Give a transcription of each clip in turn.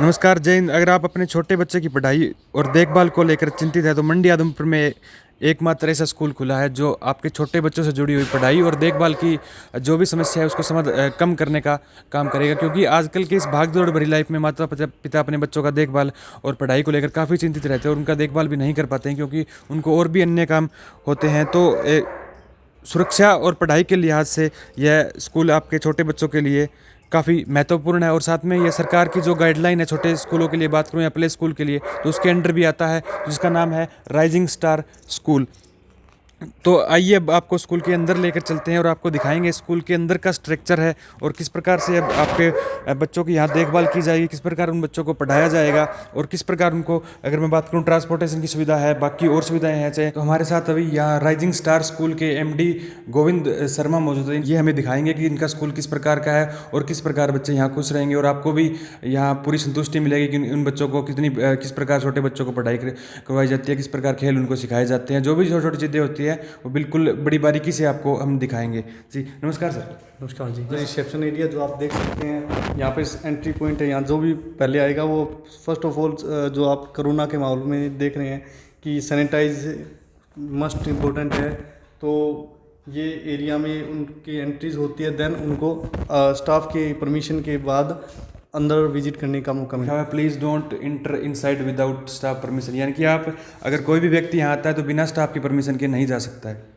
नमस्कार जय हिंद। अगर आप अपने छोटे बच्चे की पढ़ाई और देखभाल को लेकर चिंतित है तो मंडी आदमपुर में एकमात्र ऐसा स्कूल खुला है जो आपके छोटे बच्चों से जुड़ी हुई पढ़ाई और देखभाल की जो भी समस्या है उसको कम करने का काम करेगा। क्योंकि आजकल की इस भागदौड़ भरी लाइफ में माता पिता अपने बच्चों का देखभाल और पढ़ाई को लेकर काफ़ी चिंतित रहते हैं और उनका देखभाल भी नहीं कर पाते हैं क्योंकि उनको और भी अन्य काम होते हैं। तो सुरक्षा और पढ़ाई के लिहाज से यह स्कूल आपके छोटे बच्चों के लिए काफ़ी महत्वपूर्ण है। और साथ में ये सरकार की जो गाइडलाइन है छोटे स्कूलों के लिए बात करूँ या प्ले स्कूल के लिए तो उसके अंडर भी आता है जिसका नाम है राइजिंग स्टार स्कूल। तो आइए अब आपको स्कूल के अंदर लेकर चलते हैं और आपको दिखाएंगे स्कूल के अंदर का स्ट्रक्चर है और किस प्रकार से अब आपके बच्चों की यहाँ देखभाल की जाएगी, किस प्रकार उन बच्चों को पढ़ाया जाएगा और किस प्रकार उनको, अगर मैं बात करूँ ट्रांसपोर्टेशन की सुविधा है, बाकी और सुविधाएं हैं चाहे। तो हमारे साथ अभी यहाँ राइजिंग स्टार स्कूल के MD गोविंद शर्मा मौजूद हैं। ये हमें दिखाएंगे कि इनका स्कूल किस प्रकार का है और किस प्रकार बच्चे यहाँ खुश रहेंगे और आपको भी यहाँ पूरी संतुष्टि मिलेगी कि उन बच्चों को किस प्रकार छोटे बच्चों को पढ़ाई करवाई जाती है, किस प्रकार खेल उनको सिखाए जाते हैं, जो भी छोटी छोटी चीज़ें होती है वो बिल्कुल बड़ी बारीकी से आपको हम दिखाएंगे। जी नमस्कार सर। नमस्कार जी। रिसेप्शन एरिया जो आप देख सकते हैं, यहाँ पे एंट्री पॉइंट है। यहाँ जो भी पहले आएगा वो फर्स्ट ऑफ ऑल जो आप कोरोना के माहौल में देख रहे हैं कि सैनिटाइज मस्ट इम्पोर्टेंट है, तो ये एरिया में उनकी एंट्रीज होती है। देन उनको स्टाफ के परमिशन के बाद अंदर विजिट करने का मौका मिलता है। Please don't inter inside without staff permission, यानी कि आप अगर कोई भी व्यक्ति यहाँ आता है तो बिना स्टाफ की परमिशन के नहीं जा सकता है।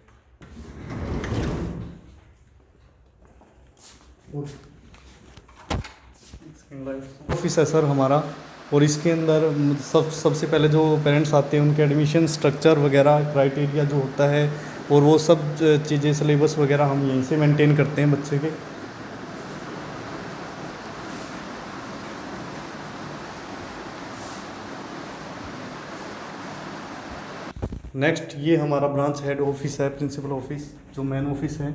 ऑफिस है सर हमारा, और इसके अंदर सबसे पहले जो पेरेंट्स आते हैं उनके एडमिशन स्ट्रक्चर वगैरह क्राइटेरिया जो होता है और वो सब चीज़ें सिलेबस वगैरह हम यहीं से मेंटेन करते हैं बच्चे के। नेक्स्ट ये हमारा ब्रांच हेड ऑफिस है, प्रिंसिपल ऑफिस जो मेन ऑफिस है।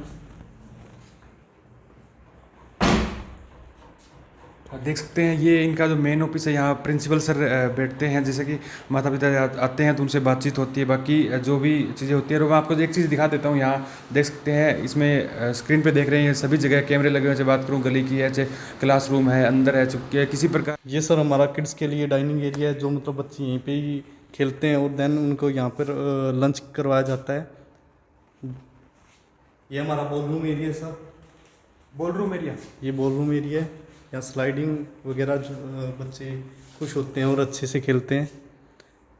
आप देख सकते हैं ये इनका जो मेन ऑफिस है, यहाँ प्रिंसिपल सर बैठते हैं। जैसे कि माता पिता आते हैं तो उनसे बातचीत होती है, बाकी जो भी चीज़ें होती है। और मैं आपको एक चीज़ दिखा देता हूँ, यहाँ देख सकते हैं इसमें स्क्रीन पे देख रहे हैं सभी जगह कैमरे लगे हुए हैं। चाहे बात करूँ गली की है, चाहे क्लासरूम है, अंदर है, चुपके किसी प्रकार। ये सर हमारा किड्स के लिए डाइनिंग एरिया है, जो मतलब बच्चे यहीं पे ही खेलते हैं और देन उनको यहाँ पर लंच करवाया जाता है। ये हमारा बॉलरूम एरिया है सर। बॉलरूम एरिया, ये बॉलरूम एरिया है, यहाँ स्लाइडिंग वगैरह जो बच्चे खुश होते हैं और अच्छे से खेलते हैं।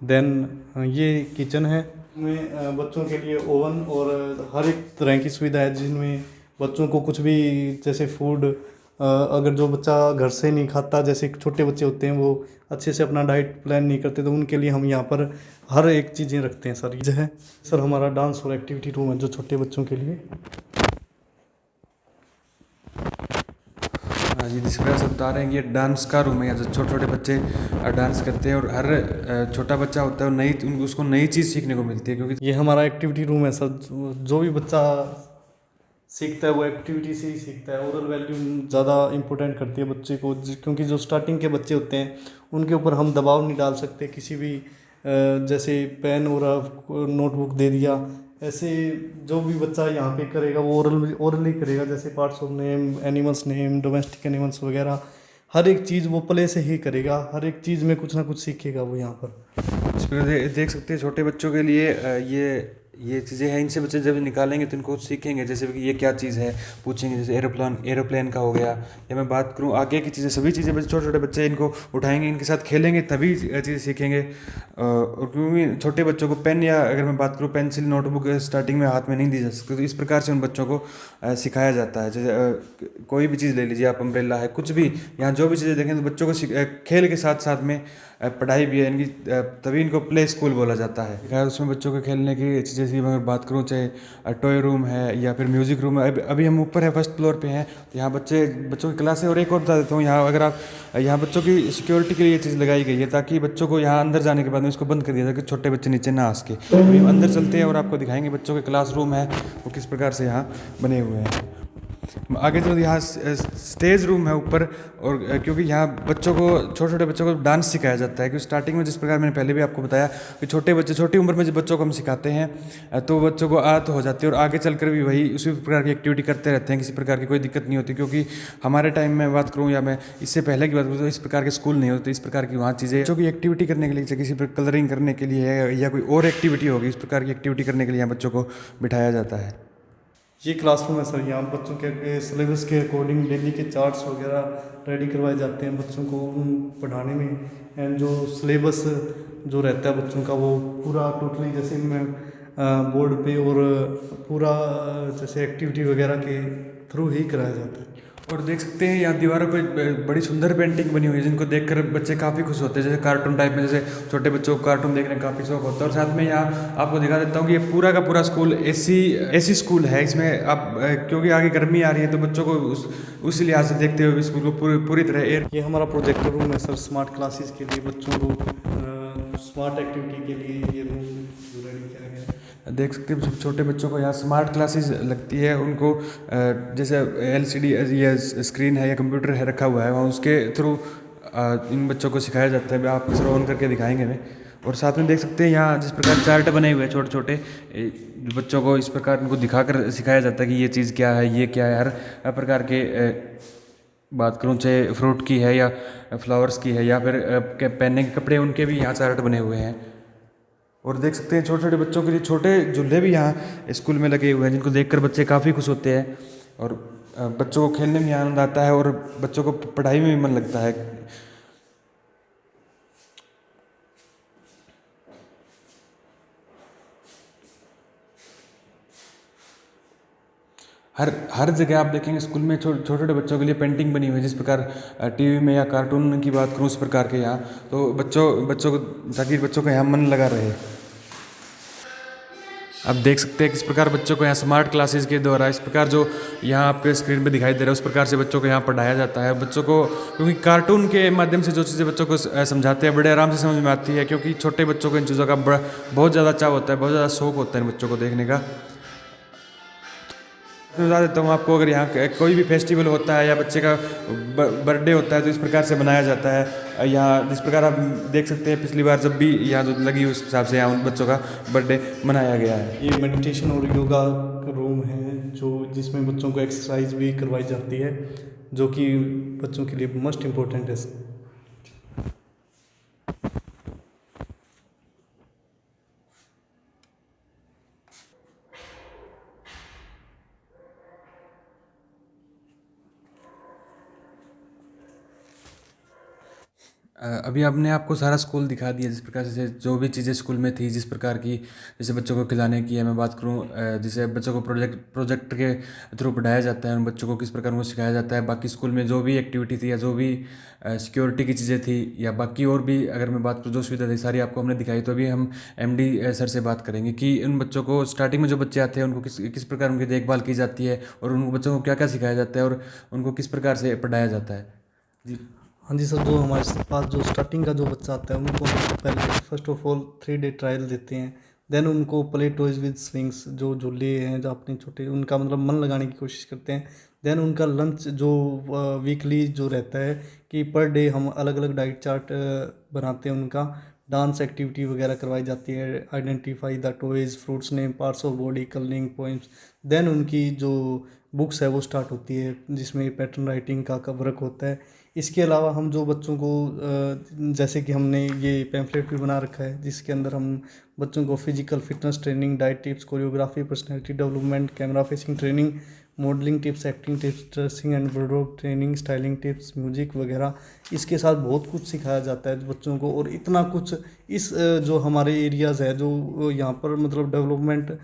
देन ये किचन है, में बच्चों के लिए ओवन और हर एक तरह की सुविधा है, जिनमें बच्चों को कुछ भी जैसे फूड, अगर जो बच्चा घर से नहीं खाता, जैसे छोटे बच्चे होते हैं वो अच्छे से अपना डाइट प्लान नहीं करते, तो उनके लिए हम यहाँ पर हर एक चीज़ें रखते हैं सर। ये है सर हमारा डांस और एक्टिविटी रूम है जो छोटे बच्चों के लिए। जी जिस प्रकार से बता रहे हैं ये डांस का रूम है, यहाँ जो छोटे छोटे बच्चे डांस करते हैं और हर छोटा बच्चा होता है और उसको नई चीज़ सीखने को मिलती है। क्योंकि ये हमारा एक्टिविटी रूम है सर। जो भी बच्चा सीखता है वो एक्टिविटी से ही सीखता है। ओरल वैल्यू ज़्यादा इम्पोर्टेंट करती है बच्चे को, क्योंकि जो स्टार्टिंग के बच्चे होते हैं उनके ऊपर हम दबाव नहीं डाल सकते किसी भी, जैसे पेन और नोटबुक दे दिया, ऐसे जो भी बच्चा यहाँ पे करेगा वो ओरली करेगा, जैसे parts of name, animals name, domestic animals वगैरह हर एक चीज़ वो प्ले से ही करेगा। हर एक चीज़ में कुछ ना कुछ सीखेगा वो यहाँ पर। इस पर देख सकते हैं छोटे बच्चों के लिए ये चीज़ें हैं। इनसे बच्चे जब निकालेंगे तो इनको सीखेंगे, जैसे कि ये क्या चीज़ है पूछेंगे, जैसे एरोप्लेन का हो गया, या मैं बात करूँ आगे की चीज़ें, सभी चीज़ें छोटे छोटे बच्चे इनको उठाएंगे, इनके साथ खेलेंगे तभी चीज़ें सीखेंगे। और क्योंकि छोटे बच्चों को पेन, या अगर मैं बात करूँ पेंसिल, नोटबुक स्टार्टिंग में हाथ में नहीं दी जा सकती, तो इस प्रकार से उन बच्चों को सिखाया जाता है। जैसे कोई भी चीज़ ले लीजिए आप, अम्ब्रेला है, कुछ भी, यहाँ जो भी चीज़ें देखें तो बच्चों को खेल के साथ साथ में पढ़ाई भी है इनकी, तभी इनको प्ले स्कूल बोला जाता है। खैर उसमें बच्चों के खेलने की चीज़ें की अगर बात करूँ, चाहे टॉय रूम है या फिर म्यूज़िक रूम है। अभी हम ऊपर है, फर्स्ट फ्लोर पे हैं, तो यहाँ बच्चों की क्लास है। और एक और बता देता हूँ, यहाँ अगर आप यहाँ बच्चों की सिक्योरिटी के लिए ये चीज़ लगाई गई है ताकि बच्चों को यहाँ अंदर जाने के बाद में इसको बंद कर दिया जाए कि छोटे बच्चे नीचे ना आ सके। अभी हम अंदर चलते हैं और आपको दिखाएंगे बच्चों के क्लासरूम है वो किस प्रकार से यहाँ बने हुए हैं। आगे तो यहाँ स्टेज रूम है ऊपर, और क्योंकि यहाँ बच्चों को, छोटे छोटे बच्चों को डांस सिखाया जाता है, क्योंकि स्टार्टिंग में जिस प्रकार मैंने पहले भी आपको बताया कि छोटे बच्चे छोटी उम्र में जब बच्चों को हम सिखाते हैं तो बच्चों को आदत हो जाती है, और आगे चलकर भी वही उसी प्रकार की एक्टिविटी करते रहते हैं, किसी प्रकार की कोई दिक्कत नहीं होती। क्योंकि हमारे टाइम में बात करूँ या मैं इससे पहले की बात करूँ तो इस प्रकार के स्कूल नहीं होते, इस प्रकार की वहाँ चीज़ें बच्चों की एक्टिविटी करने के लिए, जैसे किसी पर कलरिंग करने के लिए या कोई और एक्टिविटी होगी, इस प्रकार की एक्टिविटी करने के लिए यहाँ बच्चों को बिठाया जाता है। ये क्लासरूम है सर, यहाँ बच्चों के सिलेबस के अकॉर्डिंग डेली के चार्ट्स वगैरह रेडी करवाए जाते हैं बच्चों को पढ़ाने में। एंड जो सिलेबस जो रहता है बच्चों का वो पूरा टोटली जैसे मैं बोर्ड पे और पूरा जैसे एक्टिविटी वगैरह के थ्रू ही कराया जाता है। और देख सकते हैं यहाँ दीवारों पे बड़ी सुंदर पेंटिंग बनी हुई है, जिनको देखकर बच्चे काफ़ी खुश होते हैं, जैसे कार्टून टाइप में, जैसे छोटे बच्चों को कार्टून देखने का काफ़ी शौक होता है। और साथ में यहाँ आपको दिखा देता हूँ कि ये पूरा का पूरा स्कूल एसी स्कूल है। इसमें आप क्योंकि आगे गर्मी आ रही है तो बच्चों को उसी लिहाज से देखते हुए स्कूल को पूरी तरह एयर। ये हमारा प्रोजेक्टर रूम है सर, स्मार्ट क्लासेस के लिए बच्चों को स्मार्ट एक्टिविटी के लिए ये रूम रेडी किया गया है। देख सकते हैं छोटे बच्चों को यहाँ स्मार्ट क्लासेस लगती है, उनको जैसे एलसीडी या स्क्रीन है या कंप्यूटर है रखा हुआ है, वहाँ उसके थ्रू इन बच्चों को सिखाया जाता है। आप सर ऑन करके दिखाएंगे हमें। और साथ में देख सकते हैं यहाँ जिस प्रकार चार्ट बने हुए हैं छोटे छोटे, बच्चों को इस प्रकार उनको दिखाकर सिखाया जाता है कि ये चीज़ क्या है, ये क्या है। हर प्रकार के बात करूँ चाहे फ्रूट की है या फ्लावर्स की है या फिर पहनने के कपड़े, उनके भी यहाँ चार्ट बने हुए हैं। और देख सकते हैं छोटे छोटे बच्चों के लिए छोटे झूले भी यहाँ स्कूल में लगे हुए हैं, जिनको देखकर बच्चे काफ़ी खुश होते हैं, और बच्चों को खेलने में आनंद आता है और बच्चों को पढ़ाई में भी मन लगता है। हर जगह आप देखेंगे स्कूल में छोटे छोटे बच्चों के लिए पेंटिंग बनी हुई है, जिस प्रकार टीवी में या कार्टून की बात करूँ उस प्रकार के यहाँ, तो बच्चों को, ताकि बच्चों का यहाँ मन लगा रहे। आप देख सकते हैं किस प्रकार बच्चों को यहाँ स्मार्ट क्लासेस के द्वारा, इस प्रकार जो यहाँ आपके स्क्रीन पे दिखाई दे रहा है उस प्रकार से बच्चों को यहाँ पढ़ाया जाता है। बच्चों को, क्योंकि कार्टून के माध्यम से जो चीज़ें बच्चों को समझाते हैं बड़े आराम से समझ में आती है, क्योंकि छोटे बच्चों को इन चीज़ों का बहुत ज़्यादा चाव होता है, बहुत ज़्यादा शौक होता है इन बच्चों को देखने का। तो बता देता हूँ आपको, अगर यहाँ कोई भी फेस्टिवल होता है या बच्चे का बर्थडे होता है तो इस प्रकार से मनाया जाता है। यहाँ जिस प्रकार आप देख सकते हैं पिछली बार जब भी यहाँ जो लगी उस हिसाब से यहाँ उन बच्चों का बर्थडे मनाया गया है। ये मेडिटेशन और योगा का रूम है जो जिसमें बच्चों को एक्सरसाइज भी करवाई जाती है, जो कि बच्चों के लिए मोस्ट इम्पोर्टेंट है। अभी आपने आपको सारा स्कूल दिखा दिया, जिस प्रकार से जो भी चीज़ें स्कूल में थी, जिस प्रकार की, जैसे बच्चों को खिलाने की है मैं बात करूँ, जैसे बच्चों को प्रोजेक्ट के थ्रू पढ़ाया जाता है, उन बच्चों को किस प्रकार उनको सिखाया जाता है। बाकी स्कूल में जो भी एक्टिविटी थी या जो भी सिक्योरिटी की चीज़ें थी या बाकी और भी अगर मैं बात करूँ जो सुविधा थी सारी आपको हमने दिखाई। तो अभी हम एमडी सर से बात करेंगे कि उन बच्चों को स्टार्टिंग में जो बच्चे आते हैं उनको किस प्रकार उनकी देखभाल की जाती है और उन बच्चों को क्या क्या सिखाया जाता है और उनको किस प्रकार से पढ़ाया जाता है। जी हाँ जी सर, जो हमारे पास जो स्टार्टिंग का जो बच्चा आता है उनको पहले first of all 3 day trial देते हैं। देन उनको प्ले टॉयज विद स्विंग्स, जो झूले हैं जो अपने छोटे, उनका मतलब मन लगाने की कोशिश करते हैं। देन उनका लंच जो वीकली जो रहता है कि पर डे हम अलग अलग डाइट चार्ट बनाते हैं। उनका डांस एक्टिविटी वगैरह करवाई जाती है, identify the toys, fruits name, parts of body, colouring points. Then उनकी जो बुक्स है वो स्टार्ट होती है जिसमें पैटर्न राइटिंग का वर्क होता है। इसके अलावा हम जो बच्चों को जैसे कि हमने ये पैम्फलेट भी बना रखा है जिसके अंदर हम बच्चों को physical fitness training, diet tips, choreography, personality development, camera facing training, modelling tips, acting tips, dressing and wardrobe training, styling tips, music वगैरह, इसके साथ बहुत कुछ सिखाया जाता है बच्चों को। और इतना कुछ इस जो हमारे एरियाज़ है जो यहाँ पर मतलब डेवलपमेंट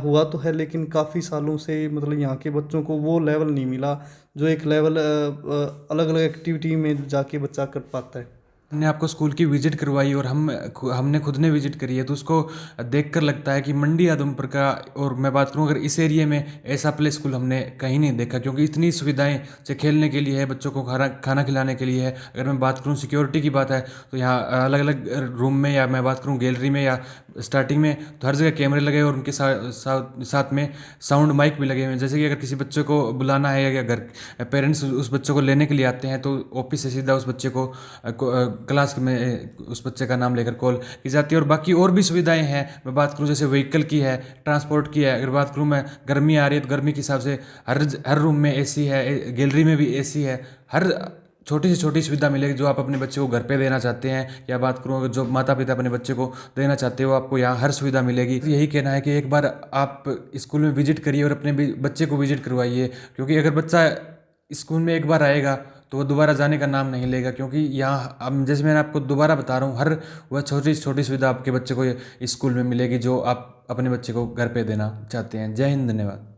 हुआ तो है, लेकिन काफ़ी सालों से मतलब यहाँ के बच्चों को वो लेवल नहीं मिला जो एक लेवल अलग अलग एक्टिविटी में जाके बच्चा कर पाता है। हमने आपको स्कूल की विजिट करवाई और हमने खुद ने विजिट करी है, तो उसको देखकर लगता है कि मंडी आदमपुर का, और मैं बात करूं अगर इस एरिया में, ऐसा प्ले स्कूल हमने कहीं नहीं देखा, क्योंकि इतनी सुविधाएं से खेलने के लिए है, बच्चों को खाना खाना खिलाने के लिए है। अगर मैं बात करूं सिक्योरिटी की बात है तो यहाँ अलग अलग रूम में, या मैं बात करूं गैलरी में या स्टार्टिंग में, तो हर जगह कैमरे लगे हैं और उनके साथ में साउंड माइक भी लगे हुए हैं। जैसे कि अगर किसी बच्चे को बुलाना है या घर पेरेंट्स उस बच्चे को लेने के लिए आते हैं, तो ऑफिस से सीधा उस बच्चे को क्लास में उस बच्चे का नाम लेकर कॉल की जाती है। और बाकी और भी सुविधाएं हैं, मैं बात करूं जैसे व्हीकल की है, ट्रांसपोर्ट की है। अगर बात करूं मैं, गर्मी आ रही है तो गर्मी के हिसाब से हर रूम में एसी है, गैलरी में भी एसी है। हर छोटी से छोटी सुविधा मिलेगी जो आप अपने बच्चे को घर पे देना चाहते हैं, या बात करूँ अगर जो माता पिता अपने बच्चे को देना चाहते हो, आपको यहाँ हर सुविधा मिलेगी। यही कहना है कि एक बार आप स्कूल में विजिट करिए और अपने बच्चे को विजिट करवाइए, क्योंकि अगर बच्चा स्कूल में एक बार आएगा तो वो दोबारा जाने का नाम नहीं लेगा। क्योंकि यहाँ अब जैसे मैंने आपको दोबारा बता रहा हूँ, हर वह छोटी छोटी सुविधा आपके बच्चे को स्कूल में मिलेगी जो आप अपने बच्चे को घर पे देना चाहते हैं। जय हिंद, धन्यवाद।